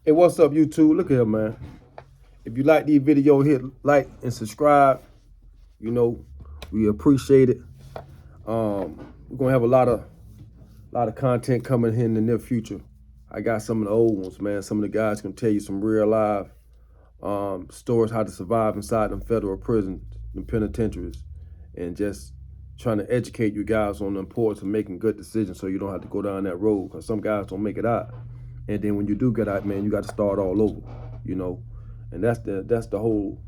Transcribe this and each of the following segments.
Hey, what's up, YouTube? Look here, man. If you like these videos, hit like and subscribe. You know, we appreciate it. We're gonna have a lot of content coming here in the near future. I got some of the old ones, man. Some of the guys can tell you some real live stories how to survive inside them federal prisons, the penitentiaries, and just trying to educate you guys on the importance of making good decisions so you don't have to go down that road. Because some guys don't make it out, and then when you do get out, man, you got to start all over. You know, and that's the whole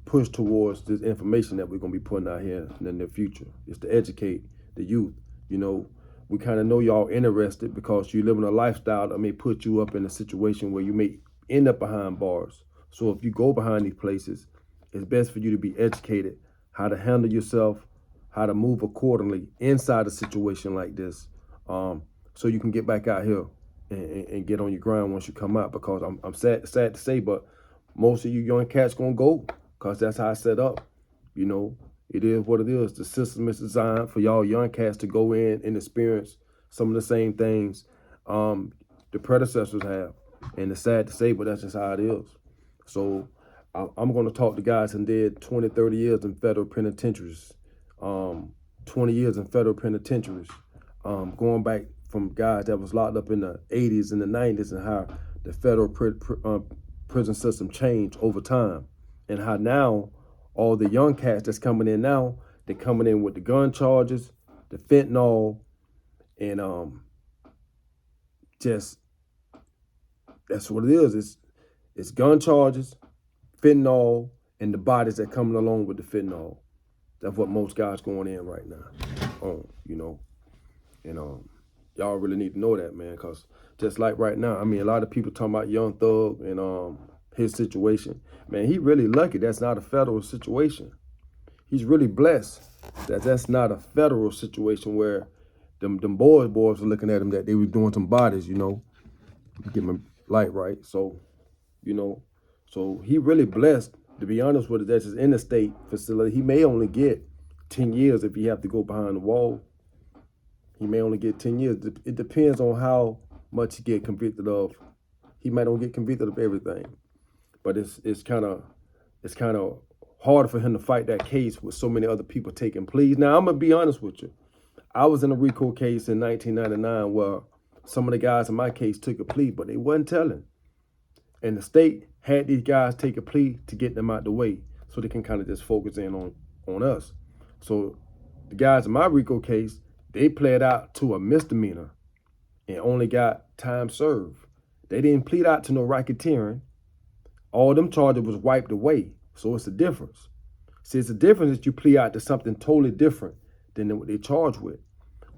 push towards this information that we're gonna be putting out here in the near future. Is to educate the youth. You know, we kind of know y'all interested because you live in a lifestyle that may put you up in a situation where you may end up behind bars. So if you go behind these places, it's best for you to be educated how to handle yourself, how to move accordingly inside a situation like this, so you can get back out here and get on your grind once you come out. Because I'm sad to say, but most of you young cats gonna go because that's how it's set up. You know, it is what it is. The system is designed for y'all young cats to go in and experience some of the same things the predecessors have. And it's sad to say, but that's just how it is. So I'm going to talk to guys who did 20, 30 years in federal penitentiaries, 20 years in federal penitentiaries, going back from guys that was locked up in the 80s and the 90s, and how the federal prison system changed over time, and how now all the young cats that's coming in now, they're coming in with the gun charges, the fentanyl, and just that's what it is. It's gun charges, fentanyl, and the bodies that coming along with the fentanyl. That's what most guys going in right now. You know, and y'all really need to know that, man, because just like right now, I mean, a lot of people talking about Young Thug and his situation. Man, he really lucky that's not a federal situation. He's really blessed that that's not a federal situation where them boys are looking at him that they was doing some bodies, get my light right. So, you know, so he really blessed, to be honest with it. That's his interstate facility. He may only get 10 years if he have to go behind the wall. He may only get 10 years. It depends on how much he get convicted of. He might not get convicted of everything, but it's kind of hard for him to fight that case with so many other people taking pleas. Now, I'm gonna be honest with you. I was in a Rico case in 1999 where some of the guys in my case took a plea, but they wasn't telling. And the state had these guys take a plea to get them out the way so they can kind of just focus in on us. So the guys in my Rico case, they pled out to a misdemeanor and only got time served. They didn't plead out to no racketeering. All them charges was wiped away. So it's a difference. See, it's a difference that you plead out to something totally different than what they charged with.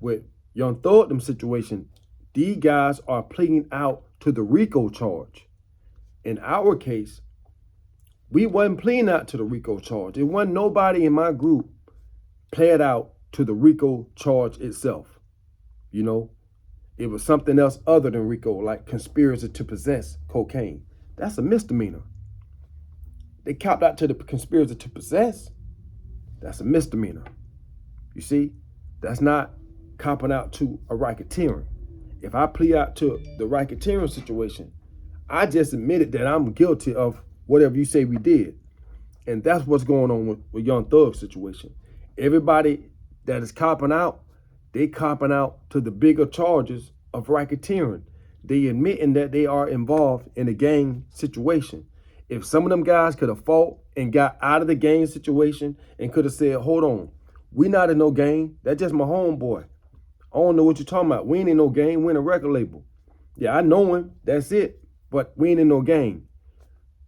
With Young Thug, them situation, these guys are pleading out to the Rico charge. In our case, we wasn't pleading out to the Rico charge. It wasn't nobody in my group pled out to the Rico charge itself. It was something else other than Rico, like conspiracy to possess cocaine. That's a misdemeanor. They copped out to the conspiracy to possess. That's a misdemeanor. You see, that's not copping out to a racketeering. If I plead out to the racketeering situation, I just admitted that I'm guilty of whatever you say we did. And that's what's going on with Young Thug's situation. Everybody that is copping out, they copping out to the bigger charges of racketeering. They admitting that they are involved in a gang situation. If some of them guys could have fought and got out of the gang situation and could have said, hold on, we not in no gang. That's just my homeboy. I don't know what you're talking about. We ain't in no gang. We in a record label. Yeah, I know him. That's it. But we ain't in no gang.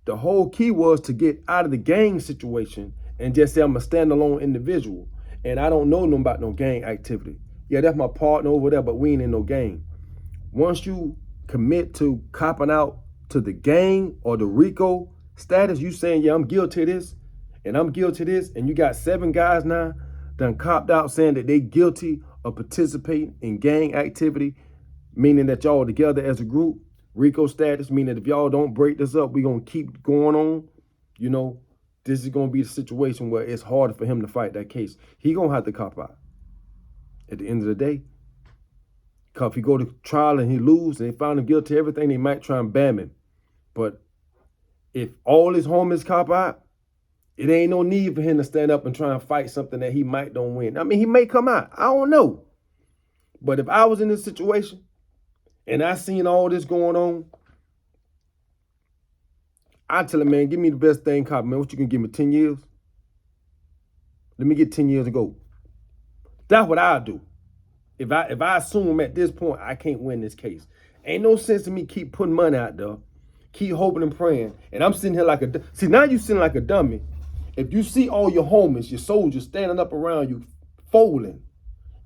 The whole key was to get out of the gang situation and just say I'm a standalone individual. And I don't know nothing about no gang activity. Yeah, that's my partner over there, but we ain't in no gang. Once you commit to copping out to the gang or the Rico status, you saying, yeah, I'm guilty of this and I'm guilty of this. And you got 7 guys now done copped out saying that they guilty of participating in gang activity, meaning that y'all together as a group. Rico status, meaning that if y'all don't break this up, we're going to keep going on. This is going to be a situation where it's harder for him to fight that case. He going to have to cop out at the end of the day. Because if he go to trial and he lose and they find him guilty of everything, they might try and ban him. But if all his homies cop out, it ain't no need for him to stand up and try and fight something that he might don't win. I mean, he may come out. I don't know. But if I was in this situation and I seen all this going on, I tell him, man, give me the best thing, cop, man. What you can give me, 10 years? Let me get 10 years to go. That's what I do. If I assume at this point I can't win this case, ain't no sense to me keep putting money out there, keep hoping and praying, and I'm sitting here like see, now you sitting like a dummy. If you see all your homies, your soldiers standing up around you, folding,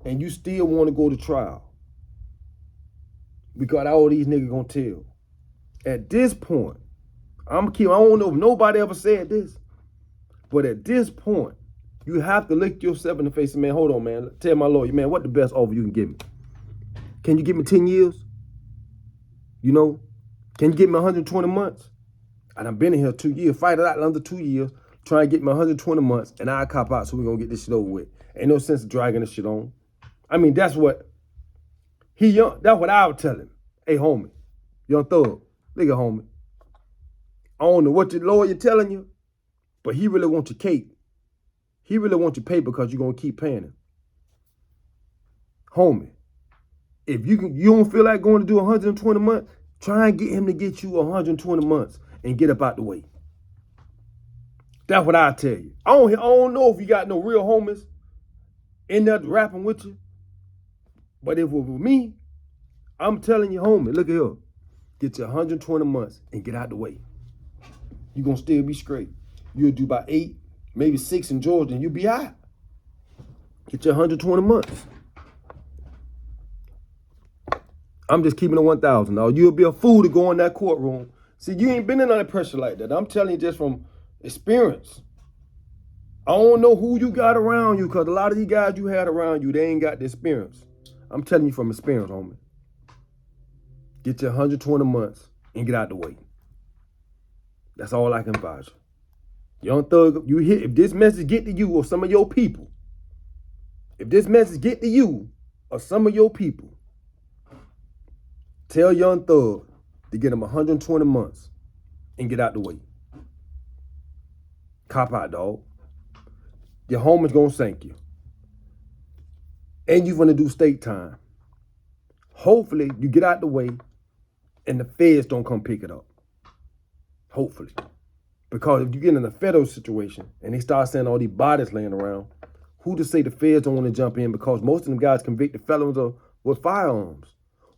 and you still want to go to trial, because all these niggas gonna tell. At this point, I don't know if nobody ever said this, but at this point, you have to look yourself in the face and, man, hold on, man. Tell my lawyer, man, what the best offer you can give me? Can you give me 10 years? You know? Can you give me 120 months? And I've been in here 2 years, fight it out under 2 years, try and get me 120 months, and I cop out so we're going to get this shit over with. Ain't no sense of dragging this shit on. I mean, that's what I would tell him. Hey, homie, young thug, nigga, homie. I don't know what your lawyer telling you, but he really wants your cake. He really wants your pay because you're going to keep paying him. Homie, if you don't feel like going to do 120 months, try and get him to get you 120 months and get up out the way. That's what I tell you. I don't know if you got no real homies in there rapping with you. But if it was me, I'm telling you, homie, look at here. Get you 120 months and get out the way. You're going to still be straight. You'll do about 8, maybe 6 in Georgia, and you'll be out. Get you 120 months. I'm just keeping it 1,000. Now, you'll be a fool to go in that courtroom. See, you ain't been in under pressure like that. I'm telling you just from experience. I don't know who you got around you, because a lot of these guys you had around you, they ain't got the experience. I'm telling you from experience, homie. Get you 120 months and get out the way. That's all I can advise you. Young Thug, you hear, if this message get to you or some of your people, if this message get to you or some of your people, tell Young Thug to get him 120 months and get out the way. Cop out, dog. Your home is going to sink you. And you're going to do state time. Hopefully, you get out the way and the feds don't come pick it up. Hopefully. Because if you get in a federal situation and they start saying all these bodies laying around, who to say the feds don't want to jump in, because most of them guys convicted felons with firearms.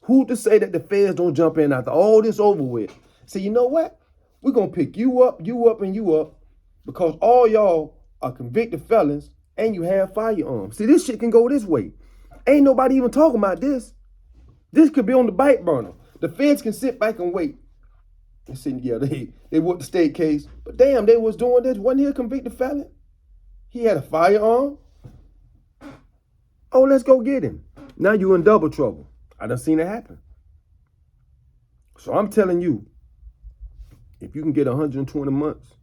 Who to say that the feds don't jump in after all this over with? Say, you know what? We're going to pick you up, and you up, because all y'all are convicted felons and you have firearms. See, this shit can go this way. Ain't nobody even talking about this. This could be on the bite burner. The feds can sit back and wait. And see, yeah, they whooped the state case. But damn, they was doing this. Wasn't he a convicted felon? He had a firearm. Oh, let's go get him. Now you in double trouble. I done seen it happen. So I'm telling you, if you can get 120 months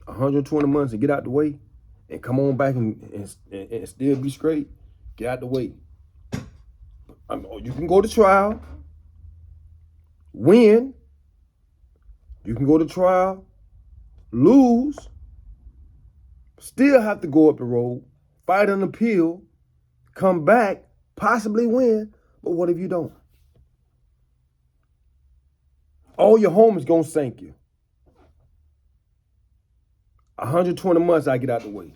and get out the way and come on back and still be straight, get out the way. You can go to trial, win. You can go to trial, lose, still have to go up the road, fight an appeal, come back, possibly win. But what if you don't? All your home is going to sink you. 120 months, I get out the way.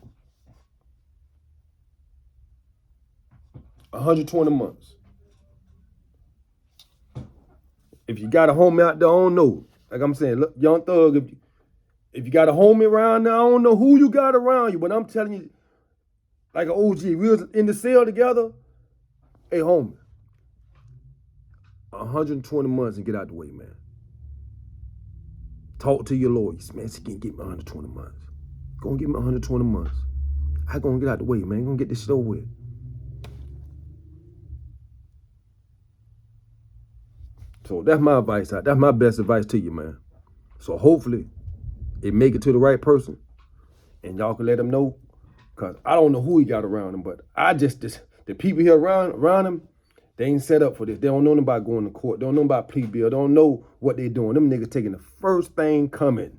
120 months. If you got a homie out there, I don't know. Like I'm saying, look, Young Thug, if you got a homie around there, I don't know who you got around you, but I'm telling you, like an OG, we was in the cell together. Hey, homie, 120 months and get out the way, man. Talk to your lawyers, man. She can't get me 120 months. Gonna get me 120 months. I gonna get out the way, man. Gonna get this shit over with. So that's my advice. That's my best advice to you, man. So hopefully it make it to the right person and y'all can let him know. Because I don't know who he got around him, but the people here around him, They ain't set up for this. They don't know nothing about going to court. They don't know about plea bill. They don't know what they doing. Them niggas taking the first thing coming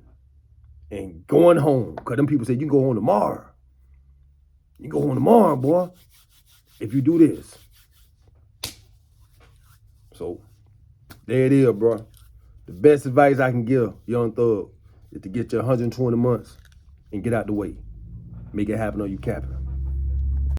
and going home. Because them people say, you can go home tomorrow. You can go home tomorrow, boy, if you do this. So, there it is, bro. The best advice I can give Young Thug is to get your 120 months and get out the way. Make it happen or you capping.